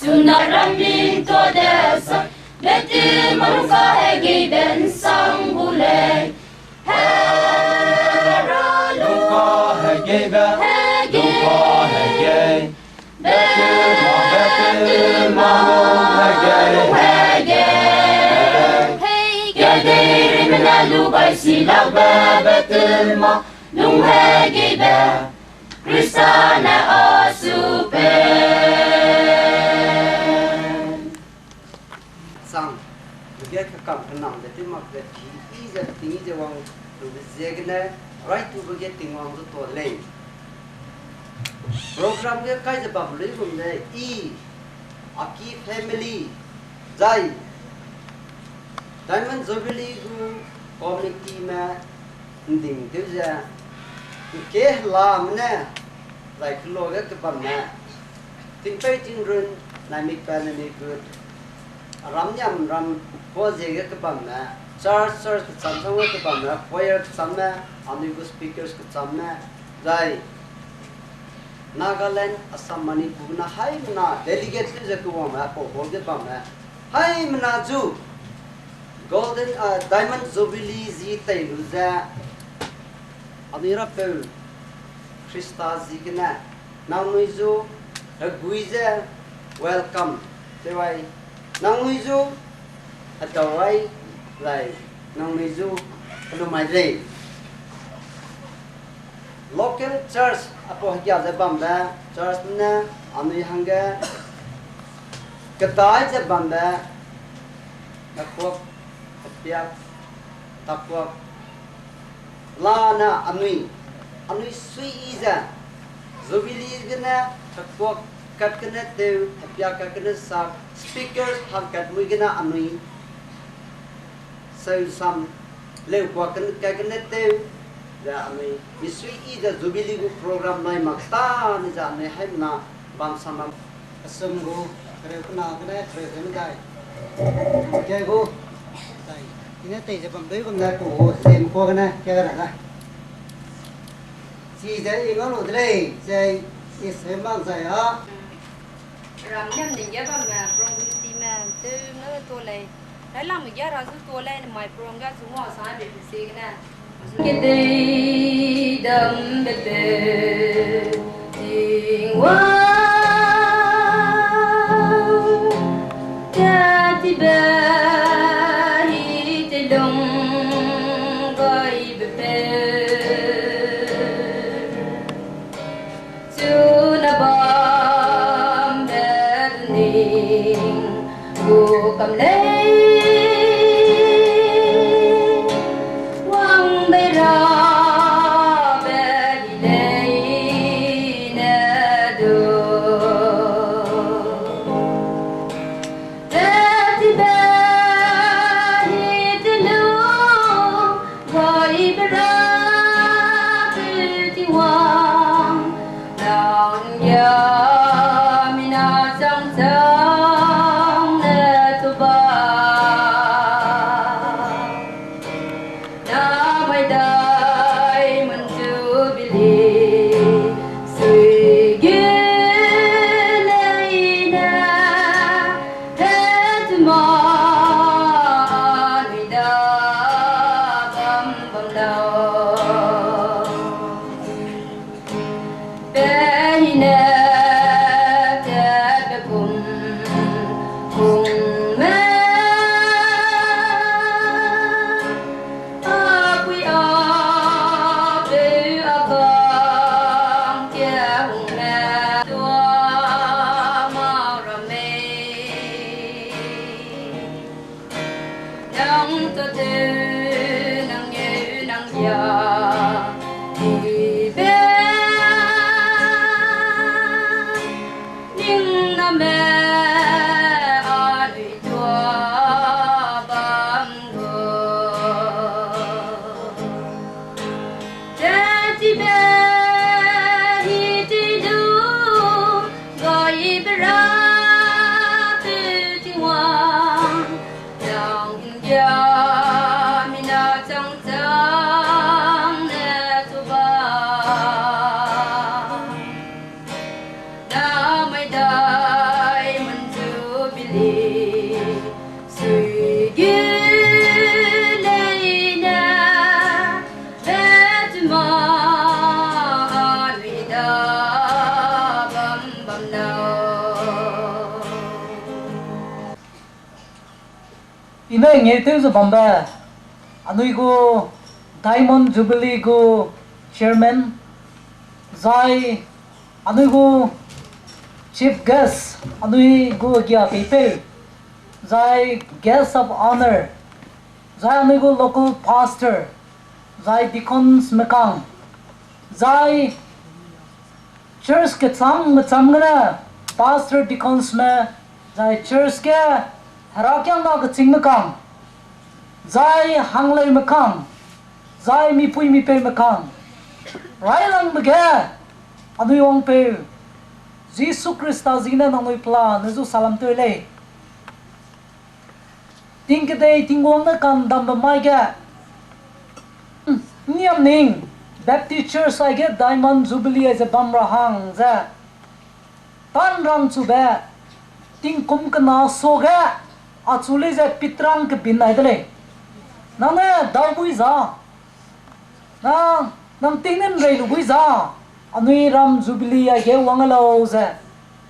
Sunaramin to desa Beti maruka hegi ben sang bule Hera luka hegi ben Luka hegi Beti hegi Gediri mina lubai silak beti lung hegi ben Khristien asupe sang dia kakam kenang jadi mak dia tinggi jawang tu zegna right tu bagai tingwang tu toleng program dia kai sebab boleh pun dia aki family jai Diamond Jubilee community में ding tu je ke lam ne lai khlo ga ke pam ne ting pe ting run nai mi pa ne mi good ram nyam ram ko je ga ke pam ne church ke sam sang ga ke pam ne choir ke sam ne amigo speakers ke sam ne jai Nagaland Assam Manipur na hai na delegate je ko ma ko bol ke pam ne hai mna ju Golden Diamond Jubilee zi tai lu za Arapiu Khristien Niamwangbou Guiza welcome Tewai Niamwangbou Atawai Lai Niamwangbou Lumai local church apo hya zabamba church na ami hanga kadai zabamba takwa tiap takwa lana anui sui iza Jubillee gana takwa kat kana te apya kat kana sa speakers ham kat mui gana anui so some lew kwa kana te da anui misui iza Jubillee gu program nai makta ni ja ne haimna bam samam asum gu kare kana kana tre kana dai ke gu dai ini te je bam dei bam da ko sem ko kana ke ga ra chị sẽ đi ngón lụt đây sẽ sẽ mang giải á làm nhầm định giá bằng mà prom đi mà từ nó tua này đấy làm mình giá ra số tua lên mày prom ra số ngõ sáng để mình xí cái này cái đi đầm bể bể Tingwang cha ti bể hi te đông gọi bể bể cầm lấy quăng bay ra về đi lấy nè được để thì bé đi từ lâu gọi bay ra từ Tingwang lòng giờ mình ở trong ina nge te zo bamba anui go Diamond Jubilee go chairman zai anui go chief guest anui go gya people zai guest of honor zai anui go local pastor zai deacons mekang zai church ke cham gana pastor deacons me zai church ke harakyang na ke ching mekang zai hanglai mekang zai mi pui mi pe mekang rai lang bege anui ong pe Jesus Christa zina nangoi plan zu salam to le ting ke dei tingwang na kan dam ba mai ga Niamning Baptist Church I get Diamond Jubilee as a bamra hang za tan rang chu ba Tingkum ka na so ga a chule za pitrang ke bin ai dele na na dau bui za na nam tingnen rei lu bui za anui ram Jubilee I get wangalo za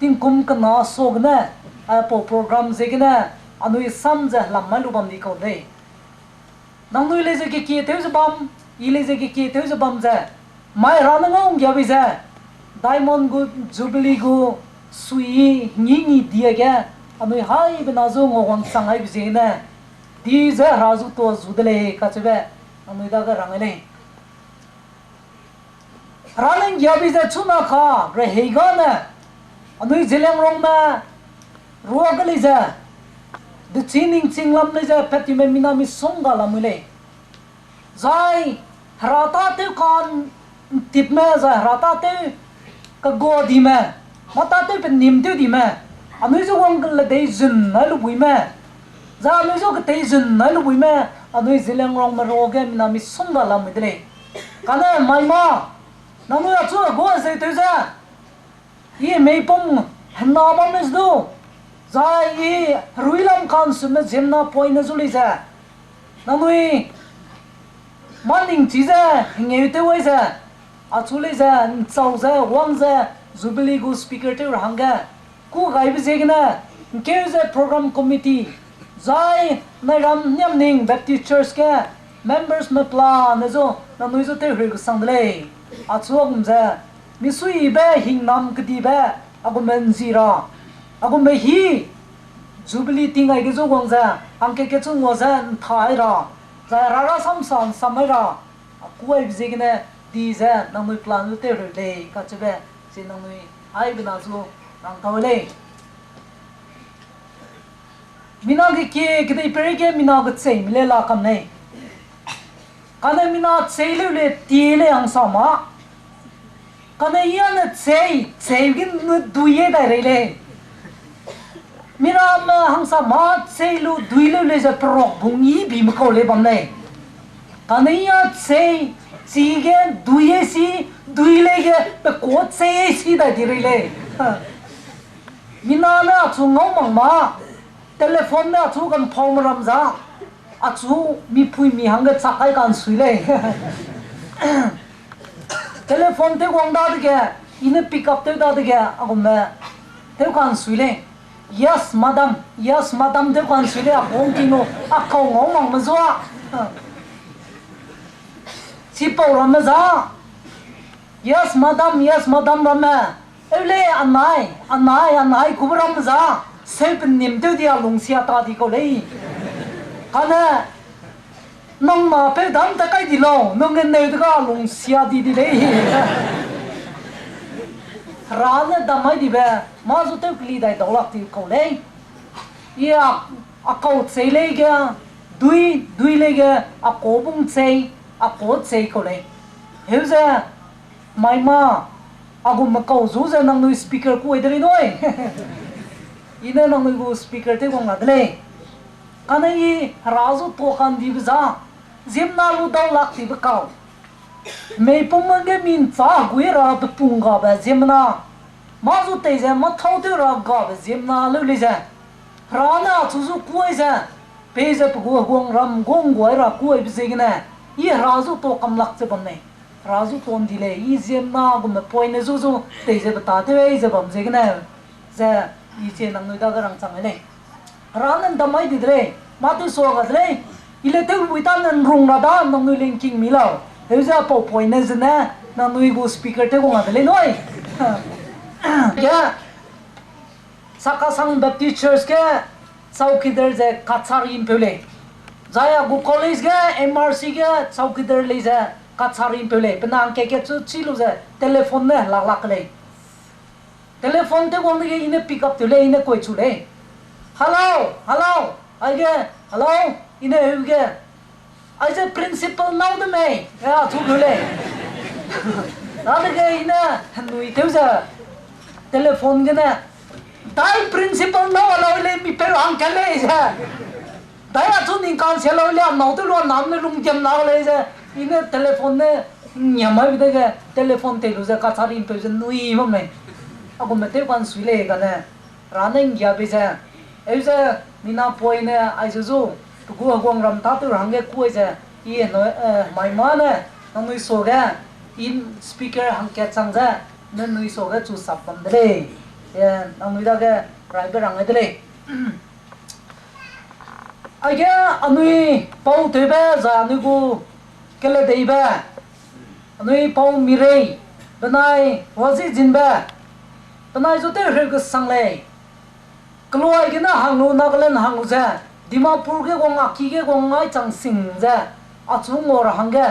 Tingkum ka na so gna a po program ze gna anui sam za lam malu bam ni ko le nang nui le ze ke ki te zu bam ile ze ke te zo bam za mai ran ngong ya bi za Diamond go Jubilee go sui ni dia ga ami hai bna zo ngong sang hai bi ze na di za razu to zudle ka chebe ami da ga rang le ran ya bi za chuna kha re he ga na ami jeleng rong ma ro ga le za de chining chinglam le za pati me minami songa la mule zai rata te kon tip me za rata te ka go di me mata te pe nim te di me anu zo wang le dei zun na lu bui me za anu zo ka te zun na lu bui me anu zileng rong ma ro ge na mi sum ga la mi de kana mai ma na nu ya chu go se te za ye me pom na ba mes do za ye ruilam kan su me jemna poi na zu li za na nu morning chiza nge te wai za a chule za chau za wang za Jubilee go speaker te ranga ku gai bi zegna ke za program committee zai na ram Niamning Baptist Church ke members me plan na zo na noi zo te ri go sang le a chuang za mi sui be hing nam kdi be agum men zira agum be hi Jubilee ting ai ge zo wang za ang ke chu ngo za thai ra za rara samsan samara kuai bizigna di za namui plan lu te le ka chebe sin namui ai bina zu nang tawle mina ke dei pere ke mina ga chei mile la kam nei kana mina chei le ti le ang sama kana ya na chei gin nu duye da re le mira ma hangsa ma sei lu duile le za pro bungi bi ma ko le bam nei kanaiya sei chi ge duye si duile ge pe ko sei si da di le mina na chu ngom mang ma telephone na chu kan phom ram za a chu mi phui mi hang ge chakai kan sui le telephone te gong da ge ine pick up te da ge agum na te kan sui le yes madam de kan sile a bong kino a ko ngong mang mazwa si po ram za yes madam rama ele anai kubram za sep nim de dia lungsia ta di ko le kana nong ma pe dam ta kai di lo nong ne de ga lungsia di le rana damai di be ma zu te kli dai dolak ti ko le ya a ko sei le ga dui le ga a ko bung sei a ko sei ko le he za mai ma a gu ma ko zu za nang nu speaker ku idri noi ina nang nu speaker te gong adle kana yi razu to kan di za zimna lu dolak ti be ka me pomanga min cha guira de punga ba zimna mazu te za ma thau de ra ga ba zimna lu le za rana chu zu kuai za pe za pu gong ram gong goi ra kuai bi zegna i razu to kam lak che bam nei razu ton di le i zimna gu me point zu zu te za ta te we za bam zegna za i che nang noi da ga rang chang le ranan da mai di dre mati so ga le ile te witan an rung ra da nang nu ling king mi lo he ja po point na zna nang nu go speaker te go ga le noi ya sakasang baptist church ke saukidar je katsar in pele jaya go college ke mrc ke saukidar le je katsar in pele penang ke chu chilu je telephone ne lak lak le telephone te go nge ine pick up te le ine koi chu le hello hello age hello ine huge I say principal now the me ya chu le na ge ine nui te ja telephone ke na dai principal no lo le mi pero ang kale ja dai a chu ning kan se lo le no tu lo nam ne lung jam na le ja ine telephone ne nyama bi de telephone te lu ja ka charin pe nui ma me a ko me te kan sui le ka ne raneng ya bi ja e ja mina poi ne ai ju ju tu go gong ram ta tu rang ge ku ja i no mai ma ne no nui so ga in speaker hang ke chang ja ne nui so ga chu sap pam de ya nang nui da ga rai ba rang de le ai ga anui pau te ba za nu gu ke le dei ba anui pau mi rei banai wazi jin ba banai zo te re ga sang le kloi ge na hang nu na ga len hang za dimapur ge gong a ki ge gong ngai chang sing za a chu ngor hang ga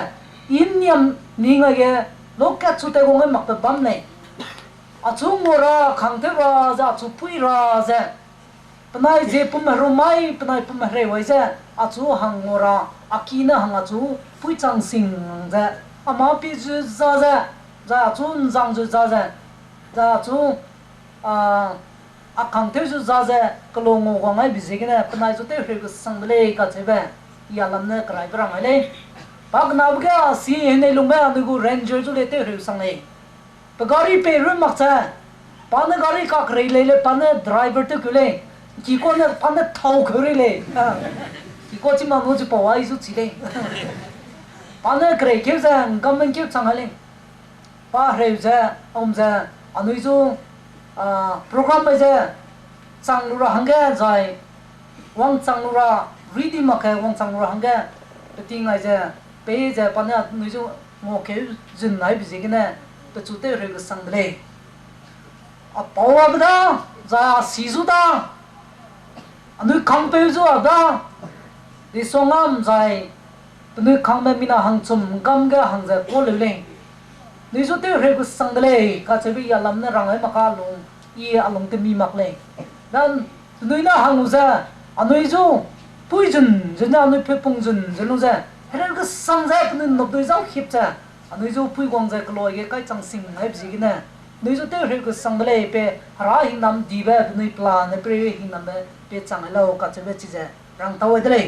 in niam ni nga ge lokat chu te gong mak ta bam le achung ngora khangte ra za chu pui ra za panai je pum ro mai panai pum re wai za achu hang ngora akina hang achu pui chang sing za ama pi ju za za chu zang ju za chu a khangte ju za klo ngo go ngai bi je ge na panai ju te re go sang le ka che ba ya lam na krai bra ngai le bag na ga si ne lung ba du ranger ju le te re sang le gari pe rum maksa pane gari ka kre le pane driver te kule ki ko ne pane thau kre le ki ko chi ma no ji pawa isu chi le pane kre ke za government ke chang hale pa re za om za anu isu program ba za chang lu ra hanga zai wang chang lu ra ready ma ka wang chang lu ra hanga ting ai za pe za pane anu isu mo ke jin nai bi ji ne to chu te re ga sang le a pawa da za si zu da anu khang pe zu da di songam zai anu khang me mina hang chum gam ga hang za ko le le ni zu te re ga sang le ka che bi ya lam na rang ai ma ka lung i a lung te mi mak le dan nu na hang za anu zu pui jun jun na nu pe pung jun jun lu za re ga sang za nu no doi zau khip cha anu zo pui gong za kloi ge kai chang sing hai bji na nu zo te re ko sang le pe ra hi nam di ba nu plan ne pre hi nam ba pe chang lo ka che be chi za rang taw de le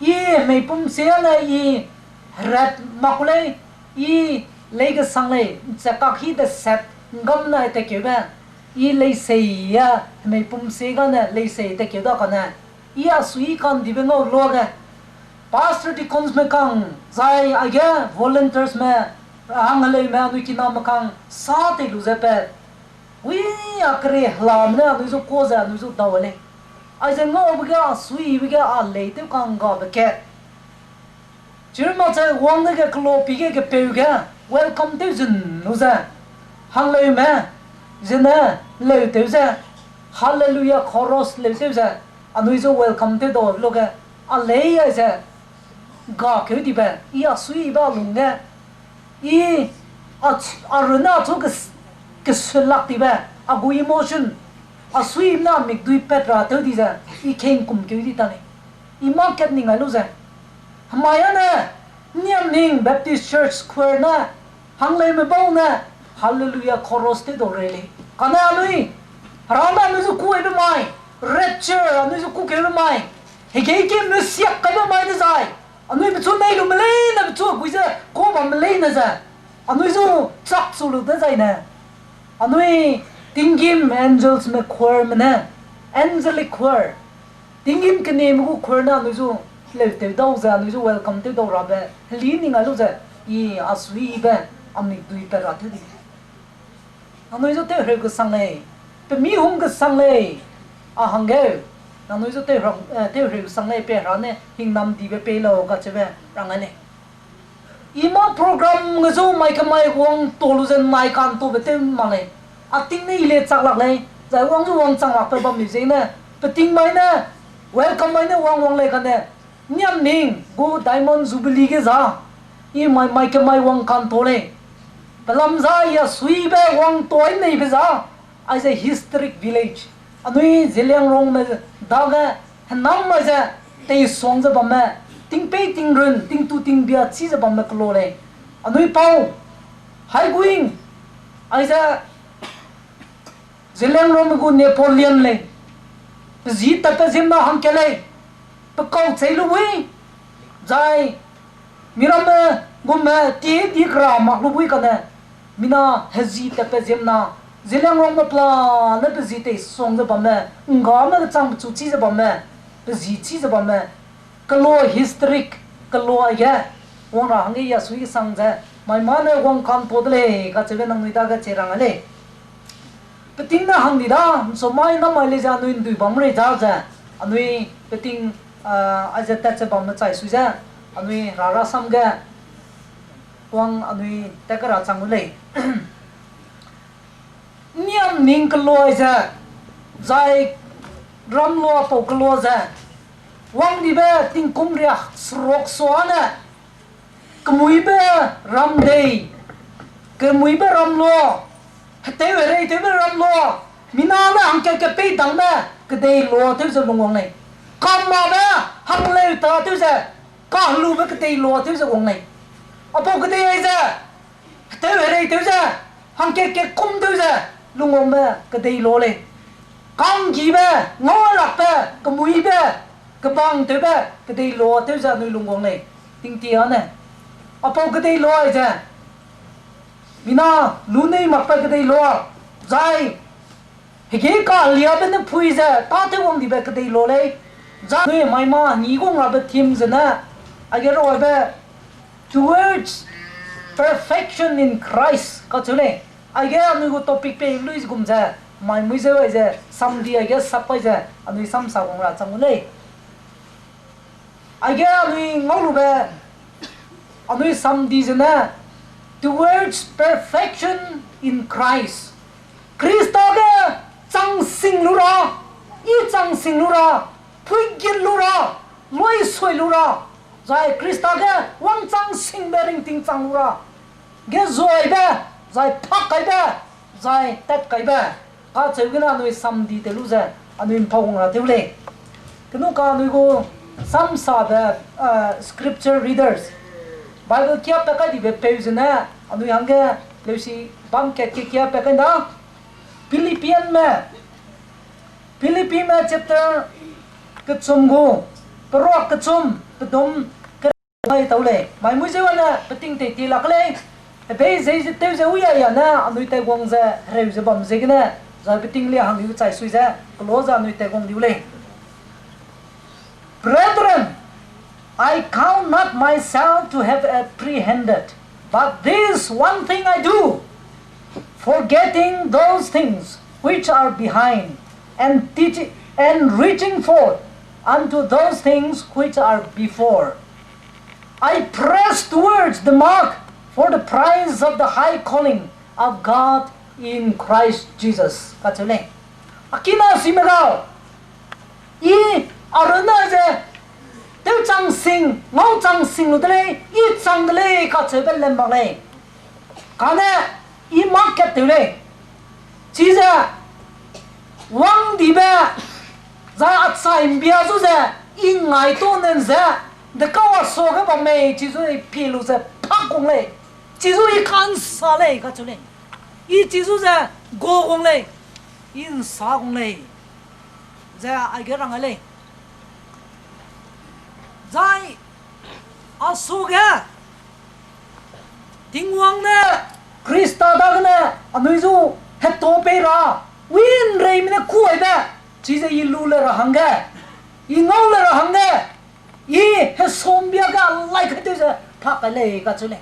ye me pum se na i rat makule i le ge sang le cha ka hi de set ngam na te ke ba i le se ya me pum se ga na le se te ke da ka na i a sui kan di be ngo lo ga pastor deacons me kang zai aga volunteers me angale me anu ki nam kang sa te lu ze pe wi akre hlam ne anu zo ko za anu zo dawale ai ze ngo bga sui bga a le te kang ga be ke chirma cha wang ne ke klo pi ke pe ga welcome to zun nu za hang le me zena le te za hallelujah chorus le te za anu zo welcome to do lo ga a le ya za ga ke di ba ya sui ba lung ga I a runa to ke selak di ba a gu emotion a sui na mik dui petra to di za I king kum ke di ta ni I market ni ngai lu za hamaya na Niamning Baptist Church Square na hang le me bau na hallelujah chorus te do re le kana lui rama nu zu ku e mai rapture nu zu ku ke mai he ke me siak ka mai de zai anu bi chu nei lu mele na bi chu ku za ko ba mele na za anu zu chak chu lu de zai na anu tingim angels me choir me na angelic choir tingim ke ne mu choir na anu zu le te do za anu zu welcome te do ra ba li ni nga lu za I asui ba amni dui ta ra te di anu zu te re ko sang le pe mi hung ke sang le a hang ge nang noi zo te ri sang nei pe ra ne hing nam di be pe lo ka chebe rang ane ima program ngazo mai ka mai wong toluzen mai kan to bete male ating nei le chak lak le zai wong zo wong chang lak pe bam ni zeng ne peting mai ne welcome mai ne wong le kan ne Niamning go Diamond Jubilee ke za i mai ka mai wong kan to le pelam za ya sui be wong toy nei be za as a historic village anui zeliang rong me da ga nam ma za te song za bam me ting pe ting run ting tu ting bia chi za bam me klo le anui pau hai going as a zeliang rong me go Napoleon le zi ta ta zim na hang ke le pa kau chei lu wi zai miram me gum me ti di kra ma lu wi ka ne mina hazi ta pa zim na zeliang rong ma pla na pa zi te song za bam me nga ma chang chu chi za bam me pa zi chi za bam me kalo historic kalo ya wong ra hang ya sui sang za mai ma ne wong kan po le ka chebe nang ni da ga cherang ale peting na hang ni da so mai na mai le ja nu ndui bam re ja ja anui peting a ja ta che bam na chai su ja anui ra ra sam ga wang anui ta ka ra chang le Niamning kalo ja zai ram lo po kalo ja wang di be tingkum ria srok soana kemui be ram dei kemui be ram lo te re te be ram lo mina na ang ke pe dang ba ke dei lo te zo long nei kam ma ba hang le ta te ze ka lu be ke dei lo te zo long nei apo ke dei ja te re te ze hang ke kum te ze lung ba ke dei lo le kang gi ba ngo la ba kemui be cái băng tới bé cái đây lo tới giờ nuôi lùng này tinh tiền này à bao cái đây lo chứ mina lu này mặc cái đây lo dài cái cả liệp bên nó phui ra ta tới vòng đi bé cái đây lo này dài nuôi mai mà nhị con là bé team gì nè ai cái rồi bé towards perfection in Christ có chỗ này ai cái nuôi cái topic bé lui cũng ra mai mới giờ vậy giờ sam đi ai cái sắp bây giờ nuôi sam sao cũng là trong này again we ngolu be anui sam dizena towards perfection in Christ Christoga chang sing lura I chang sing lura puigin lura loi soi lura zai Christoga wang chang sing bering ting chang lura ge zoi be zai phak kai be zai tat kai be ka chegina anui sam di te lu za anui phong la te le kenu ka anui go some saw the scripture readers Bible kia peka di web page na anu yang ke leusi bang ke kia peka na Philippian chapter kechum go perok kechum pedom ke mai tau le mai mu je wana peting te ti lak le be ze te ze uya ya na anu te gong za reu ze bam ze na za peting le hang yu chai sui za close anu te gong diu le Brethren, I count not myself to have apprehended, but this one thing I do, forgetting those things which are behind, and reaching forth unto those things which are before. I press towards the mark for the prize of the high calling of God in Christ Jesus. Kachule. Akina simegao. Aruna je tiêu trăng sinh ngau trăng sinh luôn đấy ít trăng đấy cả chơi bên làm bằng này cái này ít market đấy chỉ là wang đi về ra ắt sai bia rồi ra ít ngày to nên ra để câu số cái bằng này chỉ rồi phi lu ra phá công này chỉ rồi can sa này cả chơi này ít chỉ rồi ra go công này in sa công này ra ai cái răng này zai asuga Tingwang ne Krista dag ne anuizu hetto pera win rei mine kuai ba chi je ilu le ra hanga I ngau le ra hanga I he sombia ga like it is phak le ka chule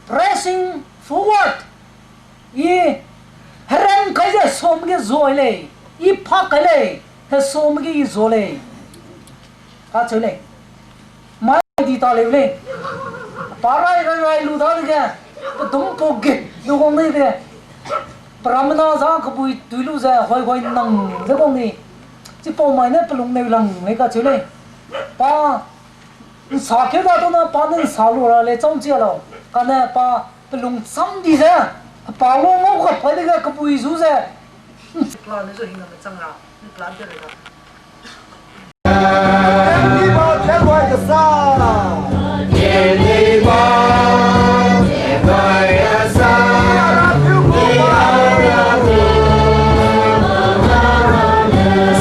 pressing forward I heran kai je som ge zoi le I phak le he so magi zole ka chole mai di ta le le parai rai lu da ga dum poge du gong ne de Brahmana za kabui tuilu za hoi hoi nang za gong ni chỉ po mai ne pelung ne lang ne ka chole pa sa ke da to na pa ne sa lu ra le chong chia lo ka ne pa pelung sam di za pa lo ngo ka phai de ka kabui zu za plan ne zo hinga me chang ra ni plan de ra Dibo can why the sun. Dibo can why the sun. Arapiu Arapiu.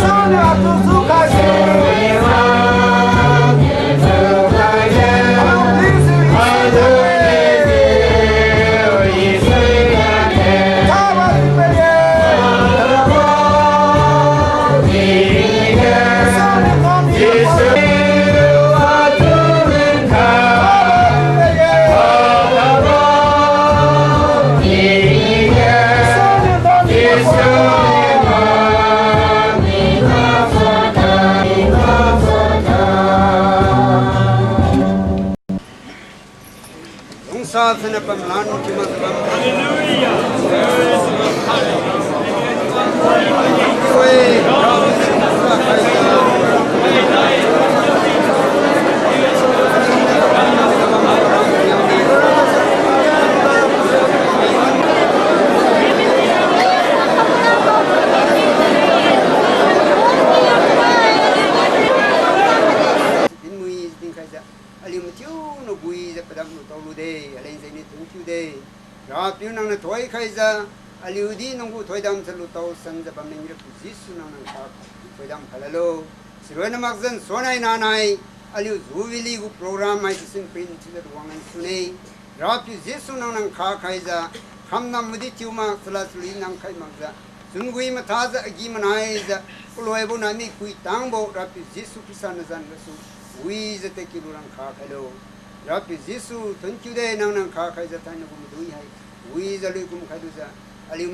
Sana tu suka Lungsa pemlan cuma sebab padam lutou lude alai zaini thiu de Arapiu nang na thoi khaijiu aliudi nongbu thoidam se lutou san ja pamning re jisu nang nang kha thoidam khalalo sirona magzan sonai nanai aliu Jubillee gu program mai sin pin chile wangan sunei Arapiu jisu nang nang kha khaijiu khamna mudi tiuma sala suli nang khai magza sungui ma tha ja gi manai ja loebo nani kui tangbo Arapiu jisu kisan jan rasu ui je te kilurang kha khalo Arapiu jisu tunchu de nang nang kha khai ja tan gum dui hai ui ja lui gum khai du ja aliu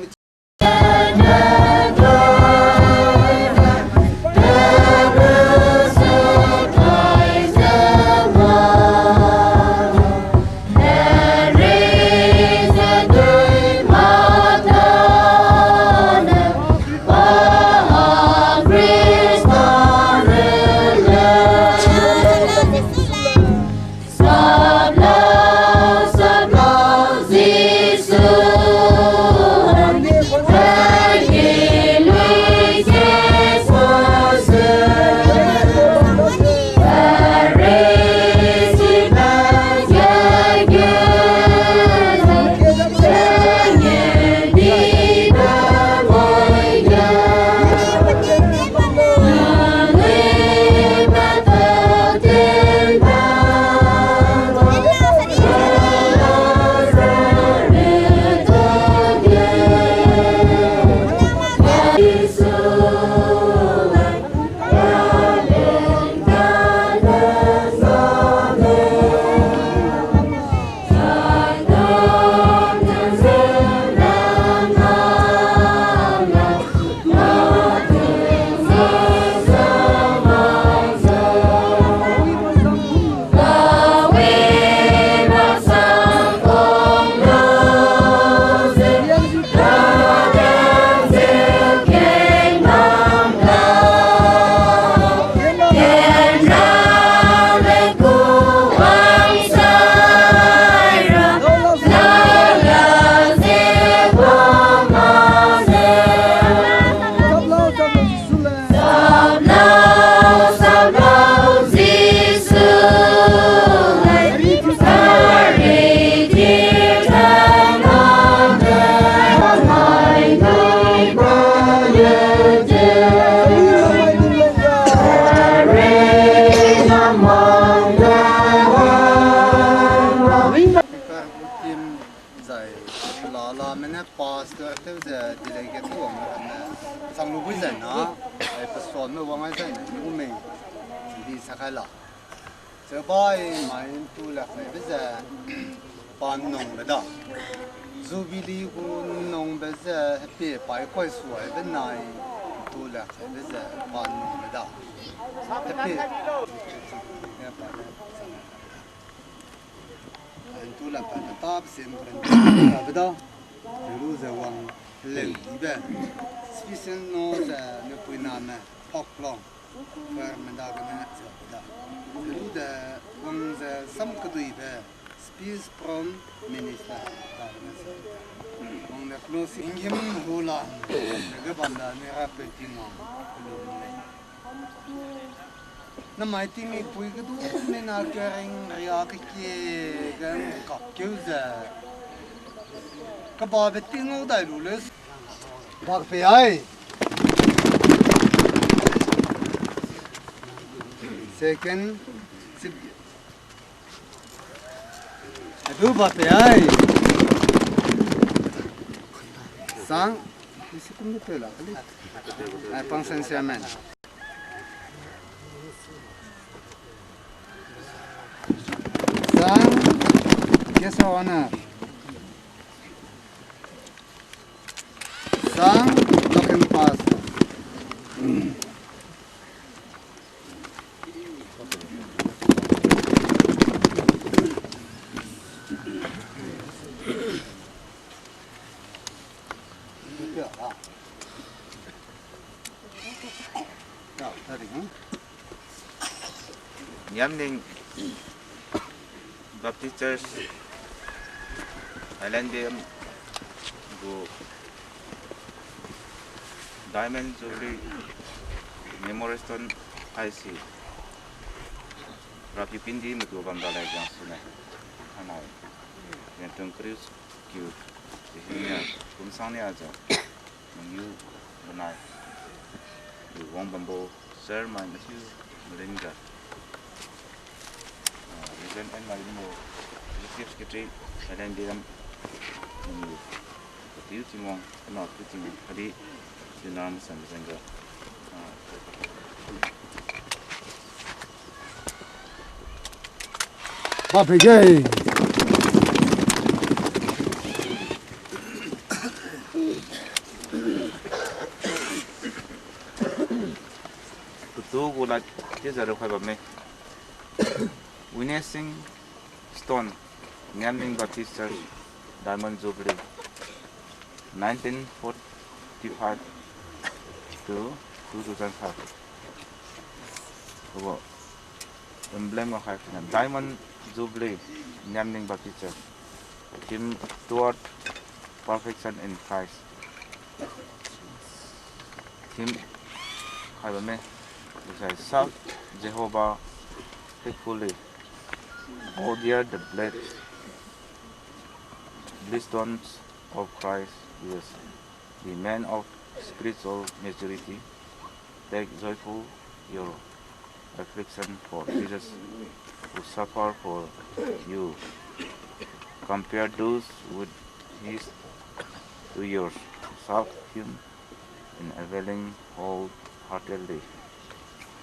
tula bisa pan meda tapi tula pada tab sempre beda dulu zawang leba spesial no za ne puinana poklong ber meda kana beda dulu da wang za sam kadui ba spes prom minister on the close ingem hola ne banda ne Arapiu Tingwang na mai ting ni pui ka du ne na kering ria ka ke gan ka keu za ka ba be ting o dai lu le ba pe ai second sip adu ba pe ai sang isi kum ni pela kali ai pangsan siamen sang yes honor sang token pass Niamning Baptist Church Niamwangbou Diamond Jubilee Memorial Stone IC Arapiu pindi madu bandalai yang sunai hanai yang Khristien sehingga kumsangnya aja mengyu benai Niamwangbou share my nephew Melinda Reverend and Marino Executive Secretary Diamond Jubilee Tingwang not putting khaddi dinam samsenga ba pe jai lutou gula ke zaro khai ba me witnessing stone Niamning Baptist Church Diamond Jubilee 1945 to 2005 Lubo emblem of Diamond Jubilee Niamning Baptist Church team toward perfection in Christ team khai ba me serve Jehovah faithfully hold dear the blessed stones of Christ Jesus, the man of spiritual maturity. Take joyful your affliction for Jesus who suffered for you. Compare those with his to yours. Serve him in availing wholeheartedly.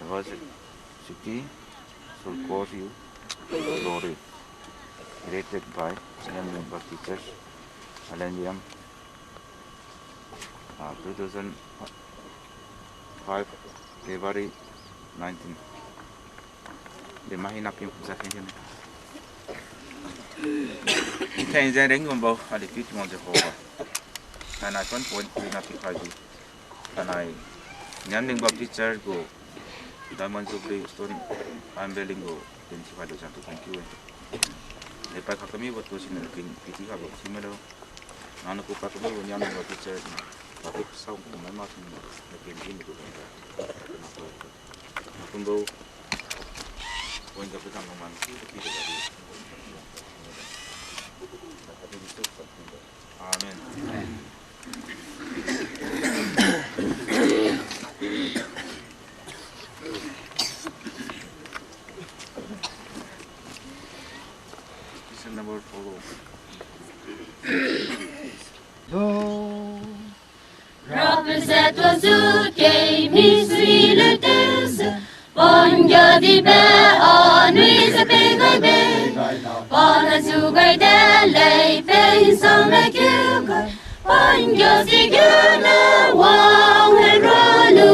Diversity should cause you glory. Created by Niamning Baptist Church, Millennium 2005 February 19. Để mà hình Arapiu cũng ra khen thêm. Khen ra đến nguồn bầu, Arapiu chúng tôi hồ. Cái này con point của Arapiu khaijiu. Cái này Niamning Baptist Church của Diamond Jubilee Stone unveiling của 25 Jantu. Thank you. Lepas kami buat kursi nak piti kau buat sini dah. Anak kupat kami buat yang buat kerja. Tapi sau kami masih nak ini tu. Nbumhiu poin kita sama mansi tapi jadi. Amen. Number 4. Rappeset was okay, Miss le Deus. Bonga di be, nuise pegai be. Bona sugai dele, fein some kuga. Bonga siguna, wang herolu.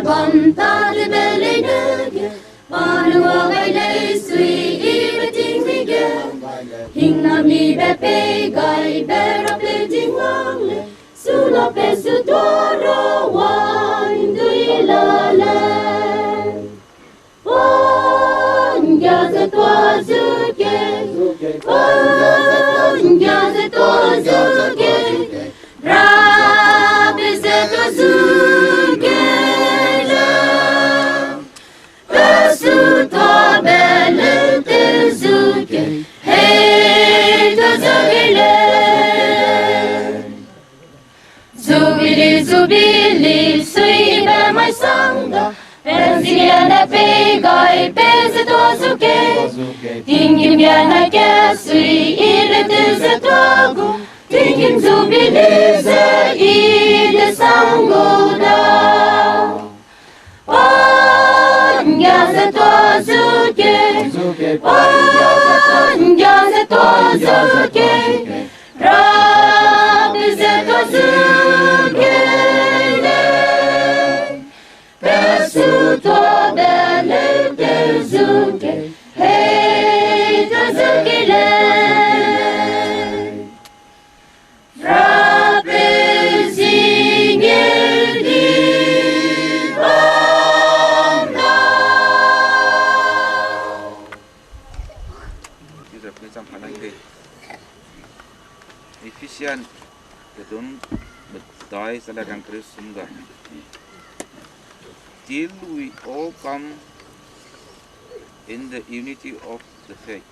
con ta de bele de con ngô gai lê suy y be ting mi ge hình nam mi be pe gai be ra pe Tingwang le su la pe su to ro wan dui la le wan ya ze to zu ge wan ya ze to zu ge ra be ze to zu ge su to belle te zuke hey to zugile zubili zubili sui be mai sanga pensiana pe gai pese to zuke tingim yana ke sui ile te zetogu tingim zubili ze ile sangoda ya se to zuke ya se to zuke rab se to zuke pesu to bele te zuke hey to zuke le rab Khristien kedum bedai saladang Khristien ga till we all come in the unity of the faith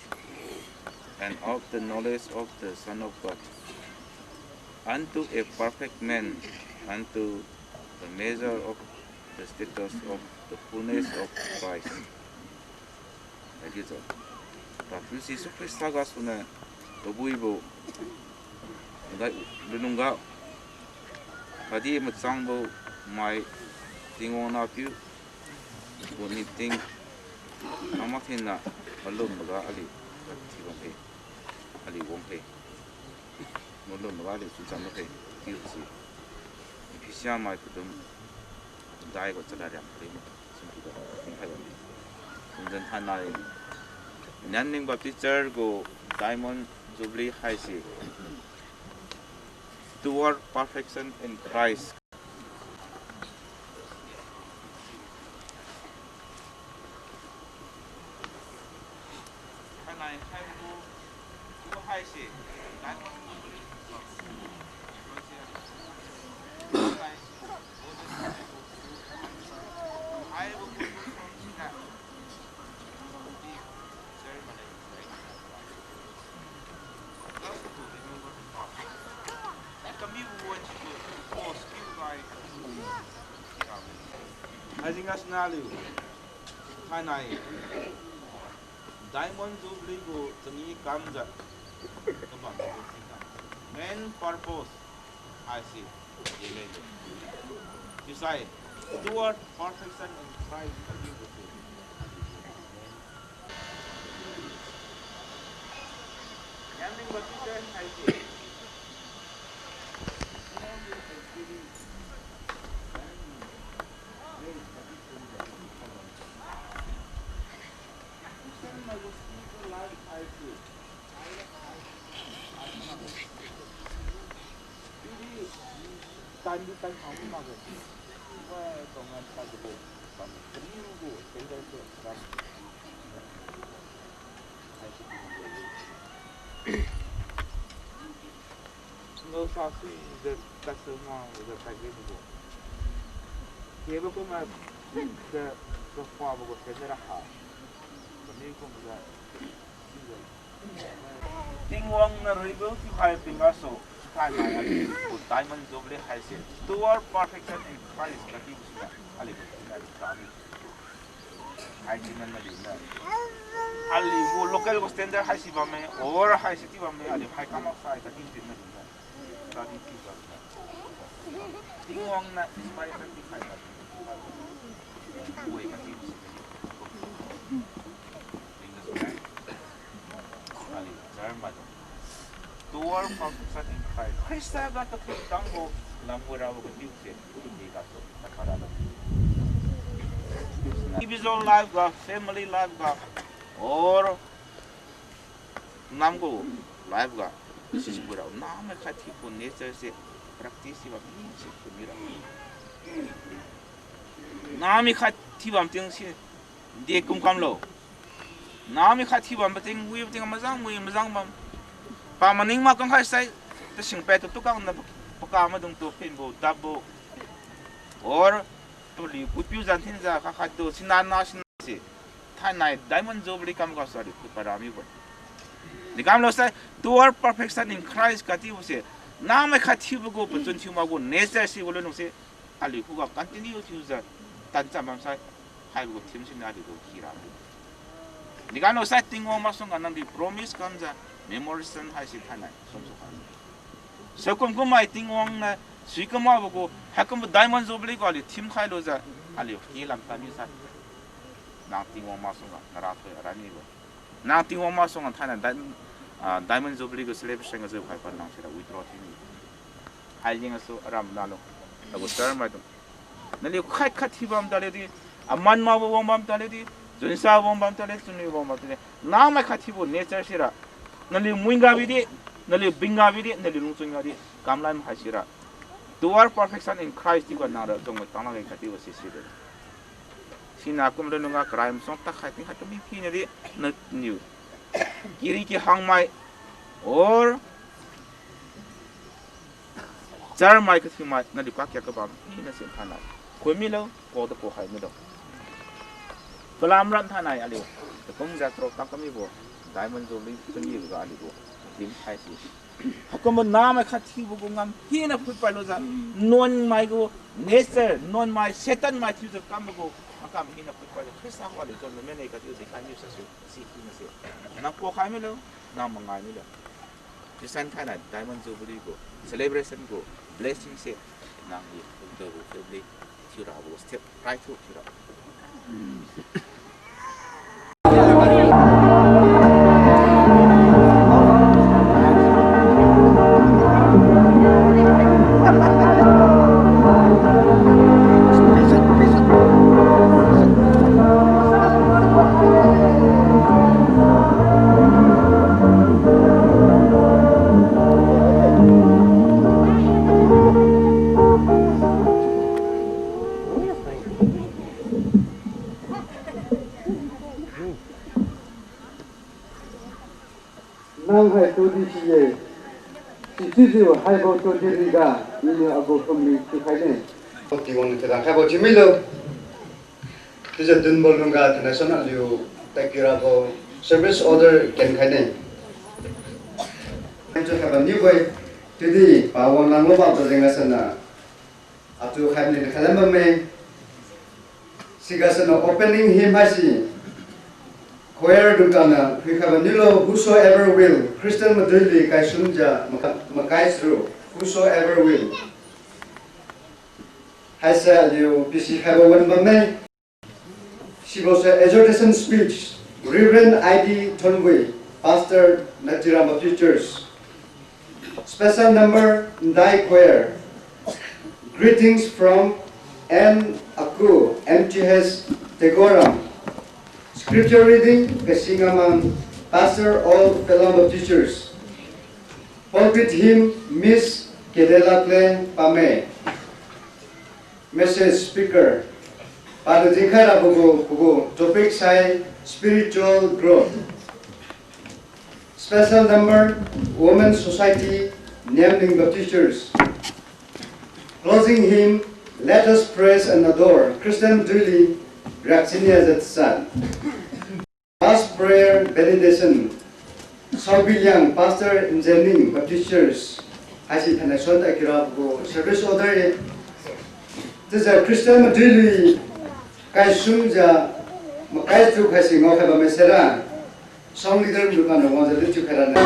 and of the knowledge of the Son of God unto a perfect man unto the measure of the status of the fullness of Christ. 알겠죠? 바쁘시 소크리스타가 손에 Nbumhiu ngai lununga khaddi machangbo mai Tingwang na piu boni ting amathina alum ga ali thibang he ali wong he molum ga ali su cham he piu si pisia mai kudum dai go chadariam he simpi ga hai ba undan hanai Niamning baptizer go Diamond Jubilee Changee toward perfection in Christ. Nationally, Pahai Diamond Jubilee go Changee Kamja. Main purpose, I see. Decide toward perfection in Christ. Niamning baptizer Changee. Tan kamu mager, wah dongan kadih, keriugu, tinggal tu ram. Nggak sasi, dah semua dah kaji tu. Dia bukan mah dah berfah bukan sejarah hal. Kami pun dah. Tingwang neribu tu khai pingaso. Diamond Jubilee Changee toward perfection in Christ. Kadih sudah alih kami. Changee mana dia? Alih local standard Changee bame, or Changee bame alih khai kamak khai kadih mana dia? Kadih kita. Tingwang na inspire kadih khai kadih. Buat kadih alih Jerman. Toward perfection in Christ. Khristien got the thang go lampura go diu se di ka so takara da. individual life का family life का और नाम को life का इसी पूरा नाम में खाती को nature से practice ही वाली से पूरा नाम ही खाती वाम तिंग से देकुम काम लो नाम ही खाती वाम बतिंग हुई बतिंग मजांग वाम पामनिंग मा कंग खाई साइ तो सिंपे तो कांग ना पका मा दुंग तो फिन बो दाबो और तो ली कुपिउ जानथिन जा खा दो सिना ना से था नाइ डायमंड जुबली काम का सॉरी परामी बो निकाम लो साइ तोर परफेक्शन इन क्राइस्ट काती उसे नाम में खाती बगो पचन थिउ मागो नेचर से बोलो नुसे आली हुगा कंटिन्यू थिउ जा तांचा माम साइ हाइ बो थिम सिना दि बो खिरा निकाम लो साइ तिंगो मा संग नंदी प्रॉमिस काम जा मेमोरीज सन हाइ सि थानाइ समसो खा सकुम को माइ तिंगोंग ना स्वीकमा बको हकम डायमंड जुबली को आली थिम खाइ लो जा आली ये लंता मी सा ना तिंगोंग मा संग नरा तो रानी बो ना तिंगोंग मा संग थाना डायमंड जुबली को सेलिब्रेशन को जो खाइ पर ना सेरा विथड्रॉ थिन हाइ जिंग सो राम नालो तबो टर्म मा नली खाइ खाथि बम दाले दि अमन मा बो बम दाले दि जुनसा बम दाले सुनि बम दाले ना मा खाथि बो नेचर सिरा नली मुइंगा बिदि नली बिंगा बिदि नली लुचुंगा दि कामलाम हासिरा तोर परफेक्शन इन क्राइस्ट दि गना र जोंग ताना गै खाथि वसे सिदे सिना कुम र नुगा क्राइम सं ता खाथि खाथि बि फिने दि न न्यू गिरि कि हांगमाइ और चार माइ खाथि माइ नली का क्या कबाम इन से थाना कोमिलो को द को हाइ मिलो फलाम रन थाना आलि त कुम जा ट्रो ता कमि बो डायमंड जुबली चंगी गा आलि बो लिम खाइ सि हकम नाम खाथि बगो ngam हिना फुट पालो जा नॉन माइ गो नेचर नॉन माइ सेटन माइ थि काम बगो काम हिना फुट पालो खिसा वाले जोन में ने खाथि से खाइ ससु सि हिना से ना को खाइ मिलो ना मंगाइ मिलो दिसान थाना डायमंड जुबली को सेलिब्रेशन को ब्लेसिंग से ना ये तो फेमिली थिरा वो स्टेप राइट टू थिरा nang hai to di chi ye si si hai bo to di ga ni abo kom ni tu khai ne ti won te da khai bo chi mi lo ti je dun bol nga national you take your abo service order ken khai ne to have a new way to di pa won nang lo ba to jenga sana atu khai ne khalam me sigasana opening him hasi choir dukana we have a new whosoever will Khristien maduli kai sunja makai through whosoever will has you bisi have one bame she was an exhortation speech Reverend ID Tonway Pastor Natirama Teachers special number Ndai choir greetings from N Aku MTS Tegoram Scripture reading, passing among pastor, all fellow teachers. Pulpit hymn, Miss Kedela Klen Pame. Message speaker. Pada Dikhara Bugo, topic side, spiritual growth. Special number, Women's Society, Niamning teachers. Closing hymn, let us praise and adore Khristien Jubillee Son. Last prayer benediction. Sorbiliang Pastor Nbumhiu teachers. Hasi Tanasot Akirabu service order. This is a Khristien Jubillee Kai Sunja Makai tu Hasi Ngokaba Mesera. Song leader Lukana was a little Karana.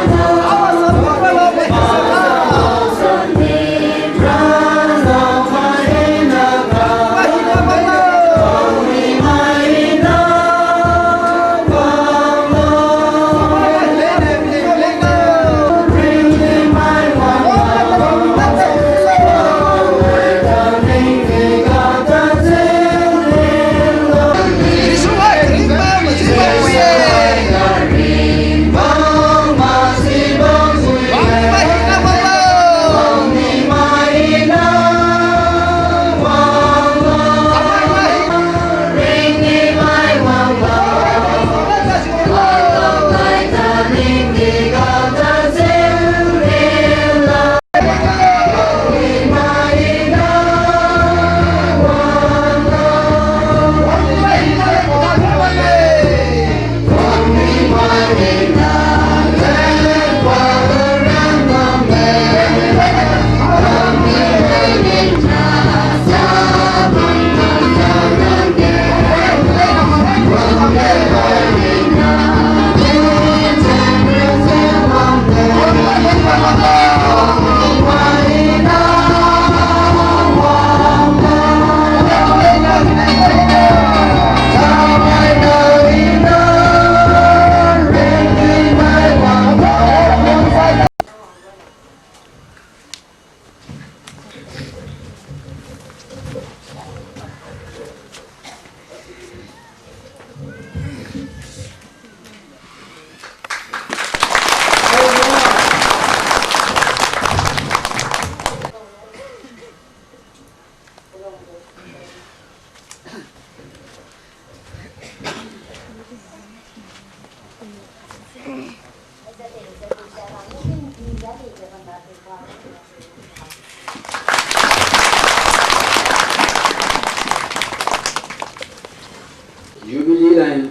then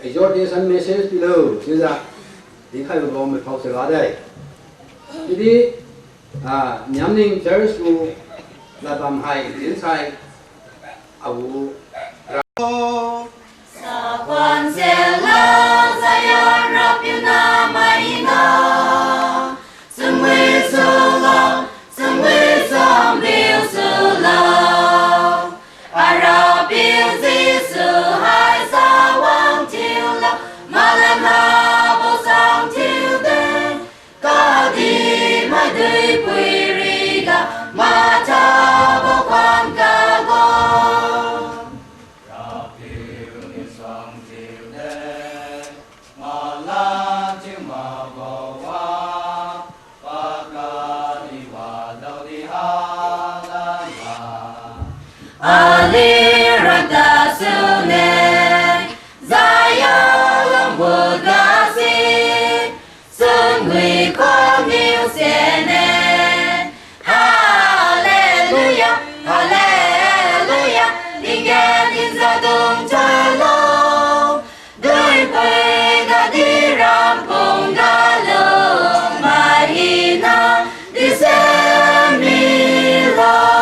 exhortation message below. Chứ ra đi khai vào một học sự ở đây. Thì Niamning Church của là tầm hai diễn sai ở Sa quan se la sa ya Arapiu na mai na sum we so la biu so la Arapiu zi su hai sa wang thiu la ma lam la bo sang thiu de kadih mai dui pui ri ga ma cha bo quan ca go Ali rata sune Zaya lam bu ga si Sun wi con yêu sene Hallelujah Hallelujah Ingen in za dung cha lo Đôi quê ga đi ram cùng ga lung Mai hina đi xem mi lo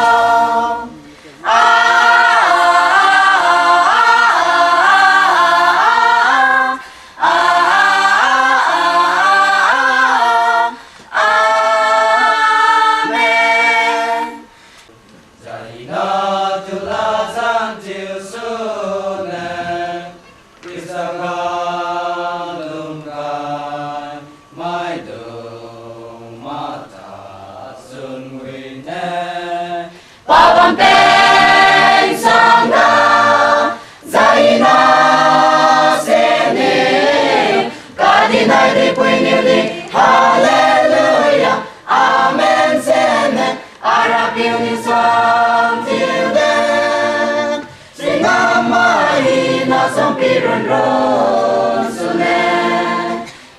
Hallelujah, Amen, Sene, Arapiu ni sang thiu den, sing amai na song pirun ron sune,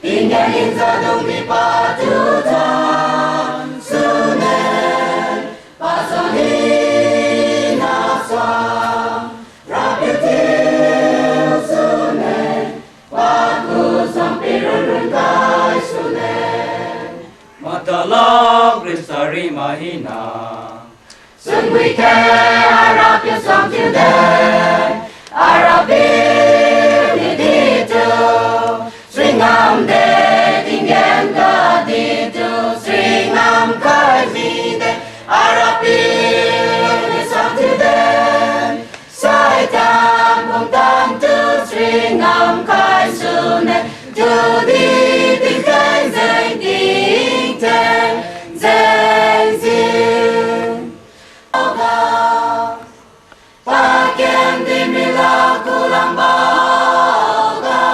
inga inza dung mi patu tan sune, pasoni na sang, Arapiu thiu sune, paku song pirun ron kai sune. Matala Kristari Mahina Sung we care Arapiu song till then Arapiu ni ditu Stringam de tingen kadih tu Stringam khai vide Arapiu ni song till then Sai tam kong tam tu Stringam khai sune Tu di ting khai zay ting ten zay zin paken di mila kulang baga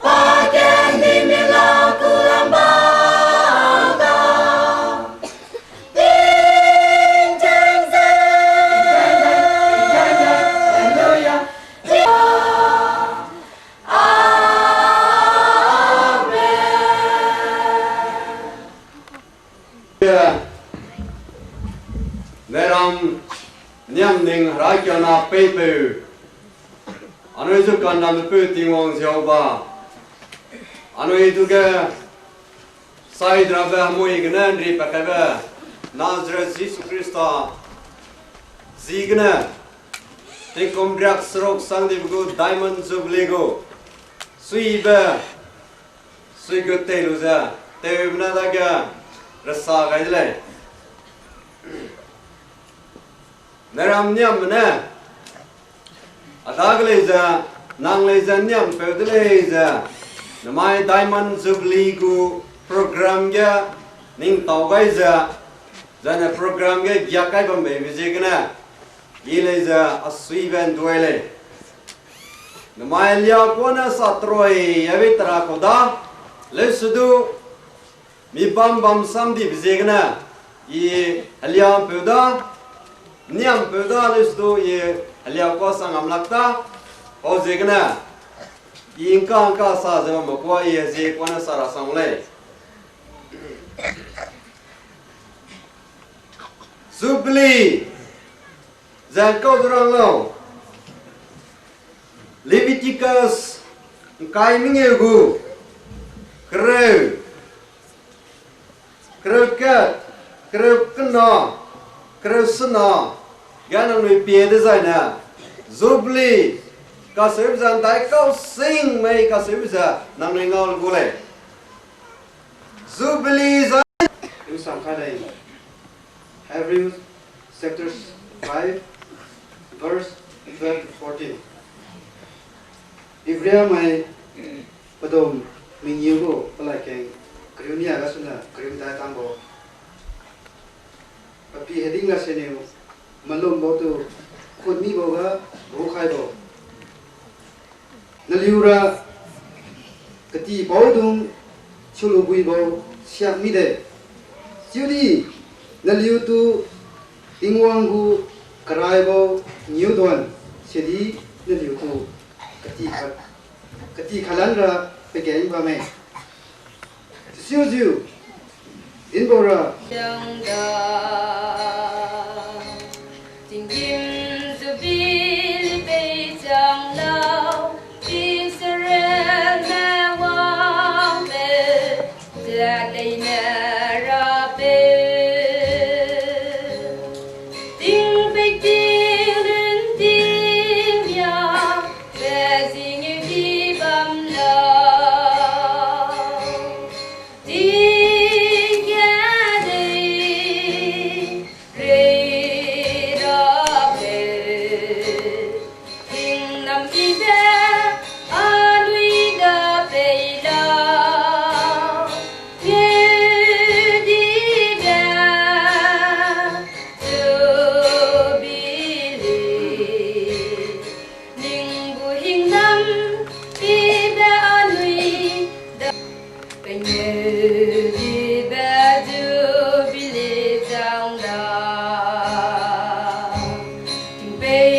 paken di mila kulang baga ting ten zay hallelujah Neram Niamning Rakyana Pepe Anu itu kan nama Tingwang siapa Anu itu ke Saya drama mui kena nri pakai Nazareth Yesus Kristus Zigna Takum drak serok sang di buku Diamond Jubilee go Sui be Sui ke telu za Telu benda tak ya Rasa kaya le Neram niam mana? Adag leza, nang leza niam perde leza. Namai Diamond Jubilee ku program ya, ning tau gaiza. Jana program ya gyakai bambe vijegna. Ye leza asui ben duele. Namai liya kona satroi yavitra koda. Lesudu mi bam samdi vijegna. Ye liya perde. Niam peda lesto ye alia ko sangam lakta o zegna inka anka sa zema mokwa ye je kwana sara sangle Jubillee zan ko durang lo Leviticus kai mingegu kreu kat kreu kena kreu sena gan noi pie de zai na Jubillee ka sep zan dai kau sing mai ka sep za nang noi ngol gule Jubillee za in some khaddi Arapiu chapter 5 verse 12 to 14 Ivria mai padam mingyu go palakeng kriunia ga suna krium dai tang bo api heading ga seneu malum bo tu khod mi bo ga bo khai bo naliura kati bo dung chulu bui bo siak mi de Jubillee naliu tu Tingwang karai bo new don sedi naliu tu kati khalan ra pegen ba me khaijiu in bora Jubillee